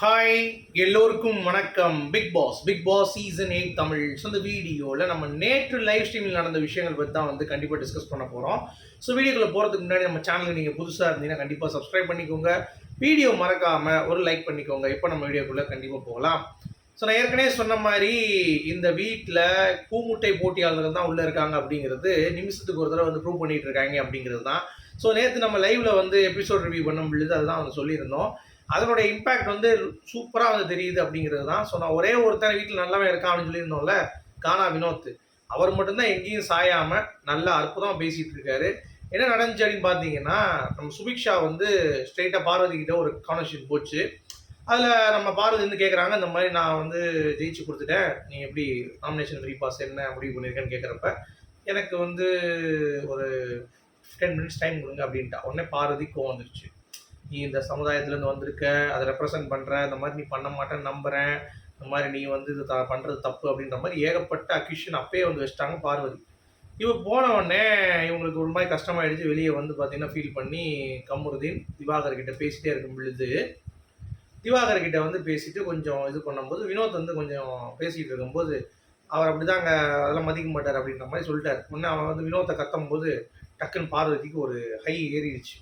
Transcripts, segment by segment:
Hi, எல்லோருக்கும் வணக்கம். Bigg Boss season 8 Tamil. So இந்த வீடியோவில் நம்ம நேற்று லைவ் ஸ்ட்ரீமில் நடந்த விஷயங்கள் பற்றி தான் வந்து கண்டிப்பாக டிஸ்கஸ் பண்ண போகிறோம். ஸோ வீடியோக்குள்ள போகிறதுக்கு முன்னாடி நம்ம சேனலுக்கு நீங்கள் புதுசாக இருந்தீங்கன்னா கண்டிப்பாக சப்ஸ்கிரைப் பண்ணிக்கோங்க. வீடியோ மறக்காமல் ஒரு லைக் பண்ணிக்கோங்க. இப்போ நம்ம வீடியோக்குள்ளே கண்டிப்பாக போகலாம். ஸோ நான் ஏற்கனவே சொன்ன மாதிரி இந்த வீட்டில் பூமுட்டை போட்டியாளர்கள் தான் உள்ளே இருக்காங்க அப்படிங்கிறது நிமிஷத்துக்கு ஒரு தடவை வந்து ப்ரூவ் பண்ணிட்டு இருக்காங்க அப்படிங்கிறது தான். ஸோ நேற்று நம்ம லைவில் வந்து எபிசோட் ரிவ்யூ பண்ணும் பொழுது அதுதான் வந்து சொல்லியிருந்தோம். அதனுடைய இம்பேக்ட் வந்து சூப்பராக வந்து தெரியுது அப்படிங்கிறது தான். ஸோ நான் ஒரே ஒருத்தர் வீட்டில் நல்லாவே இருக்கான் அப்படின்னு சொல்லியிருந்தோம்ல, கானா வினோத். அவர் மட்டும்தான் எங்கேயும் சாயாமல் நல்லா அற்புதமாக பேசிகிட்டு இருக்காரு. என்ன நடந்துச்சு அப்படின்னு பார்த்தீங்கன்னா, நம்ம சுபிக்ஷா வந்து ஸ்ட்ரெயிட்டாக பார்வதி கிட்ட ஒரு கான்வர்சேஷன் போச்சு. அதில் நம்ம பார்வதி வந்து கேட்குறாங்க, இந்த மாதிரி நான் வந்து ஜெயிச்சு கொடுத்துட்டேன், நீ எப்படி நாமினேஷன் ஃப்ரீ பாஸ் என்ன முடிவு பண்ணியிருக்கேன்னு கேட்குறப்ப, எனக்கு வந்து ஒரு 10 மினிட்ஸ் டைம் கொடுங்க அப்படின்ட்டா. உடனே பார்வதி கோவம் வந்துருச்சு. நீ இந்த சமுதாயத்துலேருந்து வந்திருக்க, அதை ரெப்ரசன்ட் பண்ணுற, இந்த மாதிரி நீ பண்ண மாட்டேன்னு நம்புகிறேன், இந்த மாதிரி நீ வந்து இது பண்ணுறது தப்பு அப்படின்ற மாதிரி ஏகப்பட்ட அக்யூஷன் அப்பயே வந்து வச்சிட்டாங்க பார்வதி. இவர் போன உடனே இவங்களுக்கு ஒரு மாதிரி கஷ்டமாயிடுச்சு. வெளியே வந்து பார்த்தீங்கன்னா ஃபீல் பண்ணி கமருதீன் திவாகர் கிட்ட பேசிகிட்டே இருக்கும் பொழுது, திவாகர் கிட்ட வந்து பேசிட்டு கொஞ்சம் இது பண்ணும்போது, வினோத் வந்து கொஞ்சம் பேசிகிட்டு இருக்கும்போது, அவர் அப்படிதாங்க அதெல்லாம் மதிக்க மாட்டார் அப்படின்ற மாதிரி சொல்லிட்டார். முன்னே அவன் வந்து வினோத்தை கத்தும் போது டக்குன்னு பார்வதிக்கு ஒரு ஹை ஏறிடுச்சு.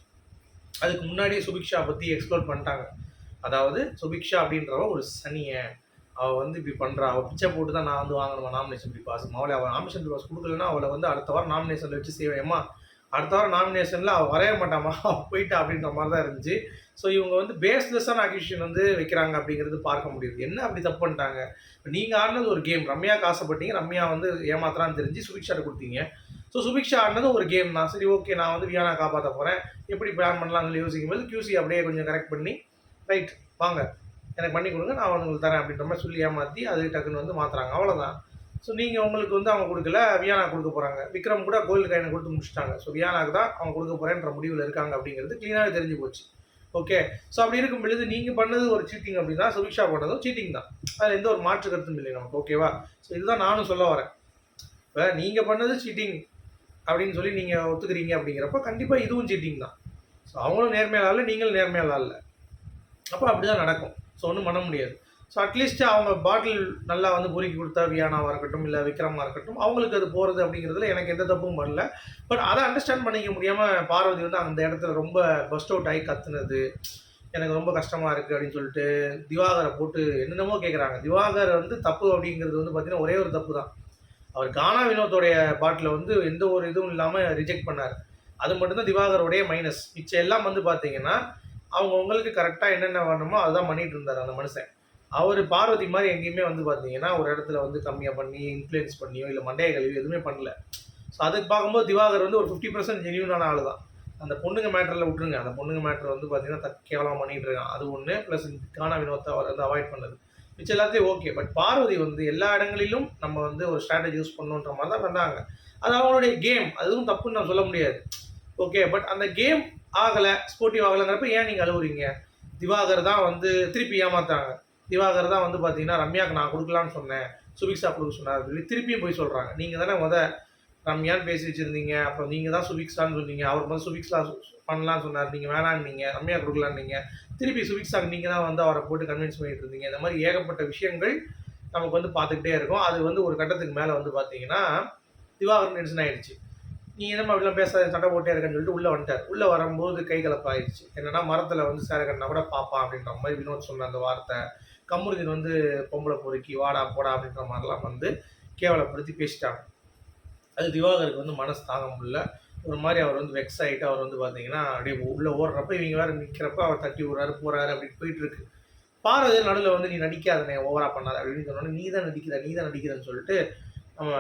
அதுக்கு முன்னாடியே சுபிக்ஷா பற்றி எக்ஸ்ப்ளோர் பண்ணிட்டாங்க. அதாவது சுபிக்ஷா அப்படின்றவ ஒரு சனியை, அவள் வந்து இப்படி பண்ணுறா, அவள் பிச்சை போட்டு தான் நான் வந்து வாங்கணுமா நாமினேஷன் இப்படி பாஸ். அவளை அவள் நாமினேஷன் பாஸ் கொடுக்கலன்னா அவளை வந்து அடுத்த வாரம் நாமினேஷனில் வச்சு செய்வேம்மா, அடுத்த வாரம் நாமினேஷனில் அவள் வரைய மாட்டாமா, போயிட்டா அப்படின்ற மாதிரி தான் இருந்துச்சு. ஸோ இவங்க வந்து பேஸ்லெஸ்ஸான அக்யூஷன் வந்து வைக்கிறாங்க அப்படிங்கிறது பார்க்க முடியுது. என்ன அப்படி தப்பு பண்ணிட்டாங்க? இப்போ நீங்கள் ஆடினது ஒரு கேம், ரம்யாவுக்கு ஆசைப்பட்டீங்க, ரம்யா வந்து ஏமாத்திரான்னு தெரிஞ்சு சுபிக்ஷாட்ட கொடுத்தீங்க. ஸோ சுபிக்ஷா ஆடினது ஒரு கேம் தான். சரி, ஓகே, நான் வந்து வியானா காப்பாற்ற போகிறேன், எப்படி பிளான் பண்ணலாம்னு சொல்லி யோசிக்கும் போது கியூசி அப்படியே கொஞ்சம் கரெக்ட் பண்ணி, ரைட் வாங்க எனக்கு பண்ணி கொடுங்க, நான் வந்து உங்களுக்கு தரேன் அப்படின்ற மாதிரி சொல்லி ஏமாற்றி அது டக்குன்னு வந்து மாற்றுறாங்க. அவ்வளோதான். ஸோ நீங்கள் உங்களுக்கு வந்து அவங்க கொடுக்கல, வியானா கொடுக்க போகிறாங்க. விக்ரம் கூட கோல்டு காயினை கொடுத்து முடிச்சுட்டாங்க. ஸோ வியானாக்கு தான் அவங்க கொடுக்க போகிறேன்ற முடிவில் இருக்காங்க அப்படிங்கிறது க்ளீனாகவே தெரிஞ்சு போச்சு. ஓகே. ஸோ அப்படி இருக்கும் பொழுது நீங்கள் பண்ணது ஒரு சீட்டிங் அப்படின்னா சுபிக்ஷா பண்ணதும் சீட்டிங் தான். அதில் எந்த ஒரு மாற்று கருத்தும் இல்லை நமக்கு. ஓகேவா? ஸோ இதுதான் நானும் சொல்ல வரேன். இப்போ நீங்கள் பண்ணது சீட்டிங் அப்படின்னு சொல்லி நீங்கள் ஒத்துக்கிறீங்க அப்படிங்கிறப்ப கண்டிப்பாக இதுவும் சீட்டிங் தான். ஸோ அவங்களும் நேர்மையால் இல்லை, நீங்களும் நேர்மையால் இல்லை. அப்போ அப்படி தான் நடக்கும். ஸோ ஒன்றும் பண்ண முடியாது. ஸோ அட்லீஸ்ட் அவங்க பாட்டில் நல்லா வந்து பொறுக்கி கொடுத்தா வியானாவாக இருக்கட்டும், இல்லை விக்ரமாக இருக்கட்டும், அவங்களுக்கு அது போகிறது அப்படிங்கிறதுல எனக்கு எந்த தப்பும் பண்ணல. பட் அதை அண்டர்ஸ்டாண்ட் பண்ணிக்க முடியாமல் பார்வதி வந்து அந்த இடத்துல ரொம்ப பஸ்ட் அவுட் ஆகி கத்துனது எனக்கு ரொம்ப கஷ்டமாக இருக்குது அப்படின்னு சொல்லிட்டு திவாகரை போட்டு என்னென்னமோ கேட்குறாங்க. திவாகர் வந்து தப்பு அப்படிங்கிறது வந்து பார்த்திங்கன்னா ஒரே ஒரு தப்பு தான். அவர் கானா வினோத்தோடைய பாட்டில் வந்து எந்த ஒரு இதுவும் இல்லாமல் ரிஜெக்ட் பண்ணார். அது மட்டும்தான் திவாகருடைய மைனஸ். மிச்சம் எல்லாம் வந்து பார்த்தீங்கன்னா அவங்களுக்கு கரெக்டாக என்னென்ன வேணுமோ அதுதான் பண்ணிகிட்டு இருந்தார் அந்த மனுஷன். அவர் பார்வதி மாதிரி எங்கேயுமே வந்து பார்த்தீங்கன்னா ஒரு இடத்துல வந்து கம்மியாக பண்ணி இன்ஃப்ளூயன்ஸ் பண்ணியோ இல்லை மண்டைய கழுவி எதுவுமே பண்ணல. ஸோ அதுக்கு பார்க்கும்போது திவாகர் வந்து ஒரு 50% ஜென்யூனான ஆள் தான். அந்த பொண்ணுங்க மேட்டரில் விட்டுருங்க. அந்த பொண்ணுங்க மேட்டர் வந்து பார்த்தீங்கன்னா கேவலமாக பண்ணிகிட்டு இருக்கான், அது ஒன்று. ப்ளஸ் கானா வினோத்தை அவர் வந்து அவாய்ட் பண்ணது மிச்சம் எல்லாத்தையும் ஓகே. பட் பார்வதி வந்து எல்லா இடங்களிலும் நம்ம வந்து ஒரு ஸ்ட்ராட்டஜி யூஸ் பண்ணணுன்ற மாதிரி தான் பண்ணாங்க. அது அவங்களுடைய கேம், அதுவும் தப்புன்னு நான் சொல்ல முடியாது. ஓகே. பட் அந்த கேம் ஆகலை, ஸ்போர்ட்டிவ் ஆகலைங்கிறப்ப ஏன் நீங்கள் அழுவுறீங்க? திவாகர் தான் வந்து திருப்பி ஏமாத்தாங்க. திவாகர் தான் வந்து பார்த்தீங்கன்னா ரம்யாவுக்கு நான் கொடுக்கலான்னு சொன்னேன், சுபிக்ஷா கொடுக்க சொன்னார் சொல்லி திருப்பியும் போய் சொல்கிறாங்க. நீங்கள் தானே ரம்யான்னு பேசி வச்சுருந்தீங்க, அப்புறம் நீங்கள் தான் சுபிக்ஷான்னு சொன்னீங்க, அவர் வந்து சுபிக்ஷா பண்ணலான்னு சொன்னார், நீங்கள் வேணான்னீங்க, ரம்யா கொடுக்கலான்னீங்க, திருப்பி சுபிக்ஷாக்கு நீங்கள் தான் வந்து அவரை போட்டு கன்வின்ஸ் பண்ணிட்டு இருந்தீங்க. இந்த மாதிரி ஏகப்பட்ட விஷயங்கள் நமக்கு வந்து பார்த்துக்கிட்டே இருக்கும். அது வந்து ஒரு கட்டத்துக்கு மேலே வந்து பார்த்தீங்கன்னா திவாகர் டென்ஷன் ஆகிடுச்சு. நீ என்னமா அப்படிலாம் பேசாத, சண்டை போட்டே இருக்கேன்னு சொல்லிட்டு உள்ளே வந்துட்டார். உள்ளே வரும்போது கை கலப்பாயிடுச்சு. என்னன்னா மரத்தில் வந்து சேரக்கண்ணா கூட பார்ப்பான் அப்படின்ற மாதிரி வினோத் சொன்ன அந்த வார்த்தை, கமருதீன் வந்து பொம்பளை பொறுக்கி வாடா போடா அப்படின்ற மாதிரிலாம் வந்து கேவலப்படுத்தி பேசிட்டாங்க. அது திவாகருக்கு வந்து மனசு தாங்க முடியல. ஒரு மாதிரி அவர் வந்து வெக்ஸ் ஆகிட்டு அவர் வந்து பார்த்தீங்கன்னா அப்படியே உள்ளே ஓடுறப்ப இவங்க வேறு நிற்கிறப்ப அவர் தட்டி விடுறாரு போகிறாரு அப்படின்னு போயிட்டுருக்கு. பார்வதி நடுவில் வந்து நீ நடிக்காதனே, ஓவரா பண்ணாத அப்படின்னு சொன்னோன்னே நீ தான் நடிக்கிறன்னு சொல்லிட்டு நம்ம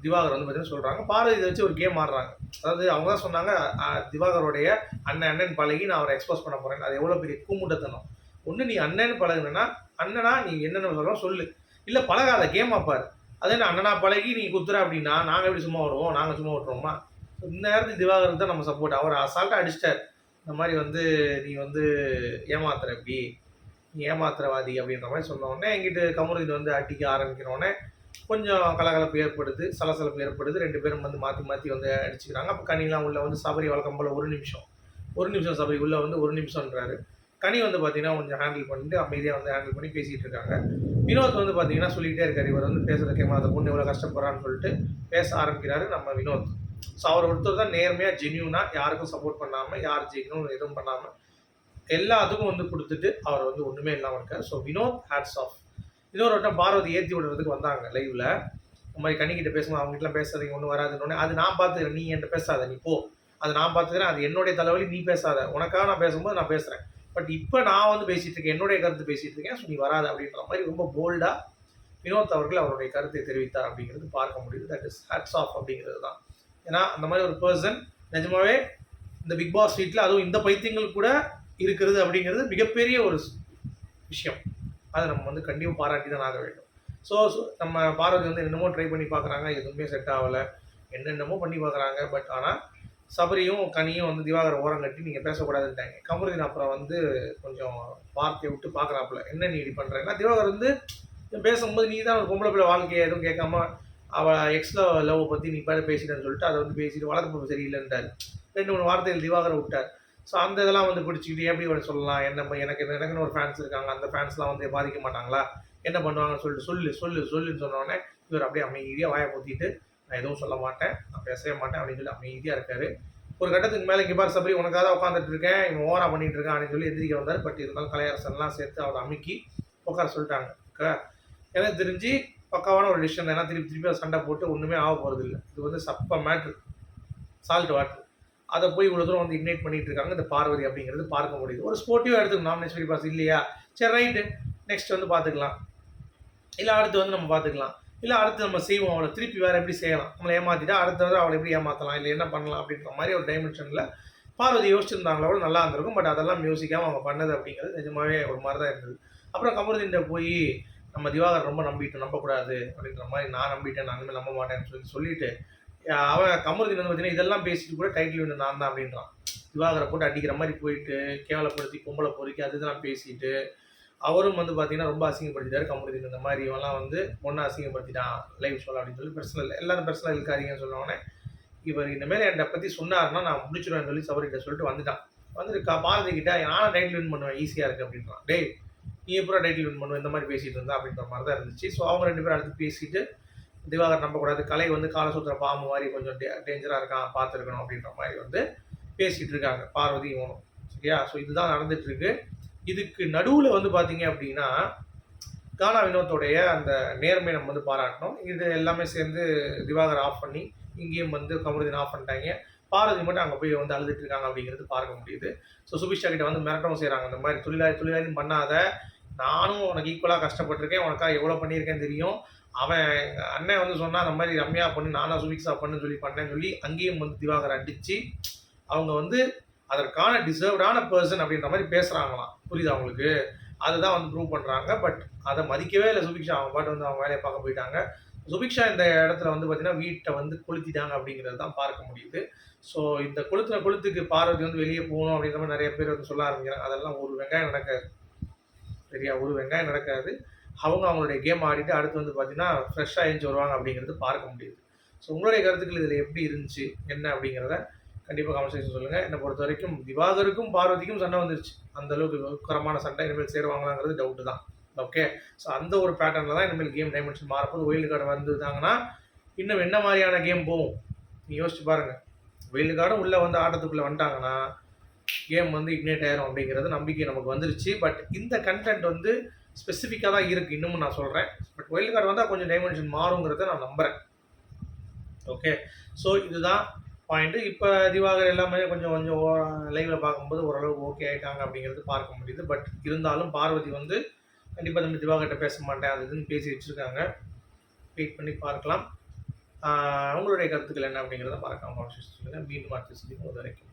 திவாகர் வந்து பார்த்தீங்கன்னா சொல்கிறாங்க. பார்வதி இதை வச்சு ஒரு கேம் ஆடுறாங்க. அதாவது அவங்க தான் சொன்னாங்க, திவாகருடைய அண்ணன் பழகி நான் அவரை எக்ஸ்போஸ் பண்ண போகிறேன். அது எவ்வளோ பெரிய கூமுட்டத்தனம். ஒன்று நீ அண்ணன்னு பழகுனா அண்ணனா நீ என்னென்ன சொல்லலாம் சொல்லு, இல்லை பழகாத கேம் ஆப்பார். அதே நான் அண்ணனா பழகி நீ குத்துற அப்படின்னா நாங்கள் எப்படி சும்மா வருவோம்? நாங்கள் சும்மா விட்டுருவோமா? இந்த நேரத்தில் திவாகருக்கு தான் நம்ம சப்போர்ட். அவர் அசால்ட்டாக அடிச்சிட்டார். இந்த மாதிரி வந்து நீ வந்து ஏமாத்துற, எப்படி நீ ஏமாத்திரவாதி அப்படின்ற மாதிரி சொன்ன உடனே எங்கிட்ட கமருதீன் வந்து அடிக்க ஆரம்பிக்கிறோடனே கொஞ்சம் கலகலப்பு ஏற்படுது, சலசலப்பு ஏற்படுது. 2 பேரும் வந்து மாற்றி வந்து அடிச்சுக்கிறாங்க. அப்போ கனிலாம் உள்ள வந்து சபரி வழக்கம் போல் ஒரு நிமிஷம் சபரி உள்ளே வந்து 1 நிமிஷம்ன்றாரு. கனி வந்து பார்த்தீங்கன்னா கொஞ்சம் ஹேண்டில் பண்ணிட்டு அமைதியாக வந்து ஹேண்டில் பண்ணி பேசிகிட்டு இருக்காங்க. வினோத் வந்து பார்த்தீங்கன்னா சொல்லிகிட்டே இருக்காரு, இவர் வந்து பேசுகிற கேட்கமா அந்த பொண்ணு எவ்வளோ கஷ்டப்படுறான்னு சொல்லிட்டு பேச ஆரம்பிக்கிறாரு நம்ம வினோத். ஸோ அவர் ஒருத்தர் தான் நேர்மையாக ஜென்யூனாக யாருக்கும் சப்போர்ட் பண்ணாமல் யார் ஜெயிக்கணும் எதுவும் பண்ணாமல் எல்லாத்துக்கும் வந்து கொடுத்துட்டு அவர் வந்து ஒன்றுமே இல்லாமல் இருக்கார். So Vinod hats off. இன்னொரு வட்டம் பார்வதி ஏற்றி விடுறதுக்கு வந்தாங்க லைவில். இந்த மாதிரி கனிக்கிட்ட பேசும்போது அவங்ககிட்டலாம் பேசாதீங்க ஒன்றும் வராதுன்னு. அது நான் பார்த்துக்கிறேன், நீ என்கிட்ட பேசாத, நீ போ, அது நான் பார்த்துக்கிறேன், அது என்னுடைய தலைவலி, நீ பேசாத, உனக்காக நான் பேசும்போது நான் பேசுகிறேன், பட் இப்போ நான் வந்து பேசிகிட்டு இருக்கேன், என்னுடைய கருத்து பேசிகிட்டு இருக்கேன், ஸோ நீ வராது அப்படின்ற மாதிரி ரொம்ப போல்டாக வினோத் அவர்கள் அவருடைய கருத்தை தெரிவித்தார் அப்படிங்கிறது பார்க்க முடியுது. தட் இஸ் ஹேட்ஸ் ஆஃப் அப்படிங்கிறது தான். ஏன்னா அந்த மாதிரி ஒரு பர்சன் நிஜமாவே இந்த பிக் பாஸ் வீட்டில் அதுவும் இந்த பைத்தியங்கள் கூட இருக்கிறது அப்படிங்கிறது மிகப்பெரிய ஒரு விஷயம். அதை நம்ம வந்து கண்டிப்பாக பாராட்டி தான் ஆக வேண்டும். ஸோ நம்ம பார்வதி வந்து என்னென்னமோ ட்ரை பண்ணி பார்க்குறாங்க, எதுவுமே செட் ஆகலை, என்னென்னமோ பண்ணி பார்க்குறாங்க. பட் ஆனால் சபரியும் கனியும் வந்து திவாகரை ஓரம் கட்டி நீங்கள் பேசக்கூடாதுன்ட்டாங்க. கமருதீன் அப்புறம் வந்து கொஞ்சம் வார்த்தையை விட்டு பார்க்குறாப்புல, என்ன நீ இப்படி பண்ணுறேன்னா திவாகர் வந்து பேசும்போது நீ தான் ஒரு பொம்பளை பிள்ளை வாழ்க்கையை எதுவும் கேட்காம அவள் எக்ஸ்ட்ரா லவ்வை பற்றி நீ பேசிட்டேன்னு சொல்லிட்டு அதை வந்து பேசிட்டு வளர்ப்பு சரியில்லைன்றார். 2-3 வார்த்தைகள் திவாகரை விட்டார். ஸோ அந்த இதெல்லாம் வந்து பிடிச்சிக்கிட்டு எப்படி ஒரு சொல்லலாம், எனக்குன்னு ஒரு ஃபேன்ஸ் இருக்காங்க, அந்த ஃபேன்ஸ்லாம் வந்து பாதிக்க மாட்டாங்களா, என்ன பண்ணுவாங்கன்னு சொல்லிட்டு சொல்லுன்னு சொன்னோடனே இவர் அப்படியே அமைதியாக வாயை பொத்திட்டு நான் எதுவும் சொல்ல மாட்டேன், நான் பேசவே மாட்டேன் அப்படின்னு சொல்லி அமைதியாக இருக்காரு. ஒரு கட்டத்துக்கு மேலே இங்கே பார் சபரி உனக்காக தான் உட்காந்துட்டு இருக்கேன், இவன் ஓவரா பண்ணிட்டு இருக்கான் அப்படின்னு சொல்லி எதிரிக்க வந்தார். பட் இருந்தாலும் கலையரசன்லாம் சேர்த்து அவரை அமுக்கி உட்கார சொல்லிட்டாங்க. ஓகே, எனக்கு தெரிஞ்சு பக்காவான ஒரு டிசிஷன். ஏன்னா திருப்பி சண்டை போட்டு ஒன்றுமே ஆக போகிறது இல்லை. இது வந்து சப்ப மேட்ரு, சால்ட் வாட்ரு. அதை போய் இவ்வளோ தூரம் வந்து இக்னைட் பண்ணிட்டு இருக்காங்க இந்த பார்வதி அப்படிங்கிறது பார்க்க முடியுது. ஒரு ஸ்போர்ட்டிவாக எடுத்துக்கணும் நாமினேஷன் பாஸ் இல்லையா, சரி ரைட்டு, நெக்ஸ்ட் வந்து பார்த்துக்கலாம், இல்லை அடுத்து வந்து நம்ம பார்த்துக்கலாம், இல்லை அடுத்து நம்ம செய்வோம், அவளை திருப்பி வேறு எப்படி செய்யலாம், நம்மளை ஏமாற்றிட்டா அடுத்த வந்து அவளை எப்படி ஏமாற்றலாம், இல்லை என்ன பண்ணலாம் அப்படின்ற மாதிரி ஒரு டைமென்ஷனில் பார்வதி யோசிச்சிருந்தாங்களோ நல்லா இருந்திருக்கும். பட் அதெல்லாம் யோசிக்காமல் அவங்க பண்ணது அப்படிங்கிறது நிஜமாவே ஒரு மாதிரி தான் இருந்தது. அப்புறம் கமருதீன்கிட்ட போய் நம்ம திவாகர் ரொம்ப நம்பக்கூடாது அப்படின்ற மாதிரி நான் நம்பிட்டேன், நான் இனிமேல் நம்ப மாட்டேன்னு சொல்லிட்டு அவன் கமருதீன் வந்து பார்த்தீங்கன்னா இதெல்லாம் பேசிட்டு கூட டைட்டில் வின்னு நான் தான் அப்படின்றான். திவாகரை போட்டு அடிக்கிற மாதிரி போயிட்டு கேவலப்படுத்தி பொம்பளை பொறுக்கி அதுதான் பேசிட்டு அவரும் வந்து பார்த்தீங்கன்னா ரொம்ப அசிங்கப்படுத்திட்டாரு கமருதீன். இந்த மாதிரி இவெல்லாம் வந்து ஒன்றா அசிங்கப்படுத்திட்டான் லைவ் ஷோவில் அப்படின்னு சொல்லி பர்சனல் எல்லாரும் பர்சனல் இருக்காதீங்கன்னு சொன்னோடனே இவர் இந்தமாரி என்னை பற்றி சொன்னார்னா நான் முடிச்சிடுவேன்னு சொல்லி சபரிகிட்ட சொல்லிட்டு வந்துட்டான். வந்துட்டு பாரதி கிட்ட நானும் டைட்டில் வின் பண்ணுவேன், ஈஸியாக இருக்குது அப்படின்றான். டேய் நீ எப்போ டைட்டில் வின் பண்ணுவேன் இந்த மாதிரி பேசிகிட்டு இருந்தா அப்படின்ற மாதிரி தான் இருந்துச்சு. ஸோ அவங்க 2 பேரும் அடுத்து பேசிட்டு திவாகர் நம்பக்கூடாது, கலை வந்து காலை சுற்றுற பாம்பு மாதிரி கொஞ்சம் டேஞ்சராக இருக்கான், பார்த்துருக்கணும் அப்படின்ற மாதிரி வந்து பேசிகிட்டு இருக்காங்க பார்வதி இவனும். சரியா, ஸோ இதுதான் நடந்துகிட்ருக்கு. இதுக்கு நடுவில் வந்து பார்த்தீங்க அப்படின்னா கானா வினோத்தோடைய அந்த நேர்மையை நம்ம வந்து பாராட்டணும். இது எல்லாமே சேர்ந்து திவாகர் ஆஃப் பண்ணி இங்கேயும் வந்து கமருதீன் ஆஃப் பண்ணிட்டாங்க. பார்வதி மட்டும் அங்கே போய் வந்து அழுதுட்டு இருக்காங்க அப்படிங்கிறது பார்க்க முடியுது. ஸோ சுபிக்ஷா கிட்ட வந்து மிரட்டவும் செய்கிறாங்க, இந்த மாதிரி தொழிலாளி பண்ணாத, நானும் உனக்கு ஈக்குவலாக கஷ்டப்பட்டிருக்கேன், உனக்காக எவ்வளோ பண்ணியிருக்கேன்னு தெரியும், அவன் அண்ணன் வந்து சொன்னால் அந்த மாதிரி ரம்யா பண்ணு நானா சுபிக்ஷா பண்ணுன்னு சொல்லி பண்ணேன்னு சொல்லி அங்கேயும் வந்து திவாகர் அடித்து அவங்க வந்து அதற்கான டிசர்வ்டான பர்சன் அப்படின்ற மாதிரி பேசுகிறாங்களாம். புரியுது அவங்களுக்கு, அதுதான் வந்து ப்ரூவ் பண்ணுறாங்க. பட் அதை மதிக்கவே இல்லை சுபிக்ஷா, அவங்க பாட்டு வந்து அவங்க வேலையை பார்க்க போயிட்டாங்க. சுபிக்ஷா இந்த இடத்துல வந்து பார்த்தீங்கன்னா வீட்டை வந்து கொளுத்திட்டாங்க அப்படிங்கிறது தான் பார்க்க முடியுது. ஸோ இந்த கொளுத்துக்கு பார்வதி வந்து வெளியே போகணும் அப்படின்ற மாதிரி நிறைய பேர் வந்து சொல்ல ஆரம்பிக்கிறாங்க. அதெல்லாம் ஒரு வெங்காயம் நடக்காது, சரியா, ஒரு வெங்காயம் நடக்காது. அவங்களுடைய கேம் ஆடிட்டு அடுத்து வந்து பார்த்தீங்கன்னா ஃப்ரெஷ்ஷாக எழுந்து வருவாங்க அப்படிங்கிறது பார்க்க முடியுது. ஸோ உங்களுடைய கருத்துக்கள் இதில் எப்படி இருந்துச்சு என்ன அப்படிங்கிறத கண்டிப்பாக கமெண்ட் செக்ஷன் சொல்லுங்கள். என்னை பொறுத்த வரைக்கும் திவாகருக்கும் பார்வதிக்கும் சண்டை வந்துருச்சு, அந்தளவுக்கு உக்கரமான சண்டை. இனிமேல் சேருவாங்களாங்கிறது டவுட்டு தான். ஓகே, ஸோ அந்த ஒரு பேட்டர்னில் தான் இனிமேல் கேம் டைமென்ஷன் மாறப்போது. ஒயில்டு கார்டு வந்துட்டாங்கன்னா இன்னும் என்ன மாதிரியான கேம் போகும் நீ யோசிச்சு பாருங்கள். ஒயில்டு கார்டும் உள்ளே வந்து ஆட்டத்துக்குள்ளே வந்துட்டாங்கன்னா கேம் வந்து இக்னேட் ஆயிரும் அப்படிங்கிறது நம்பிக்கை நமக்கு வந்துருச்சு. பட் இந்த கண்டென்ட் வந்து ஸ்பெசிஃபிக்காக தான் இருக்குது இன்னமும் நான் சொல்கிறேன். பட் ஒயில்டு கார்டு வந்தால் கொஞ்சம் டைமென்ஷன் மாறுங்கிறத நான் நம்புகிறேன். ஓகே, ஸோ இதுதான் பாயிண்ட்டு. இப்போ திவாகர் எல்லாமே கொஞ்சம் லைவில் பார்க்கும்போது ஓரளவுக்கு ஓகே ஆகிட்டாங்க அப்படிங்கிறது பார்க்க முடியுது. பட் இருந்தாலும் பார்வதி வந்து கண்டிப்பாக நம்ம திவாகர்கிட்ட பேச மாட்டேன் அது இதுன்னு பேசி வச்சுருக்காங்க. வெயிட் பண்ணி பார்க்கலாம். உங்களுடைய கருத்துக்கள் என்ன அப்படிங்கிறத மறக்காம சொல்லுங்கள். மீண்டும் அடுத்த வரைக்கும்.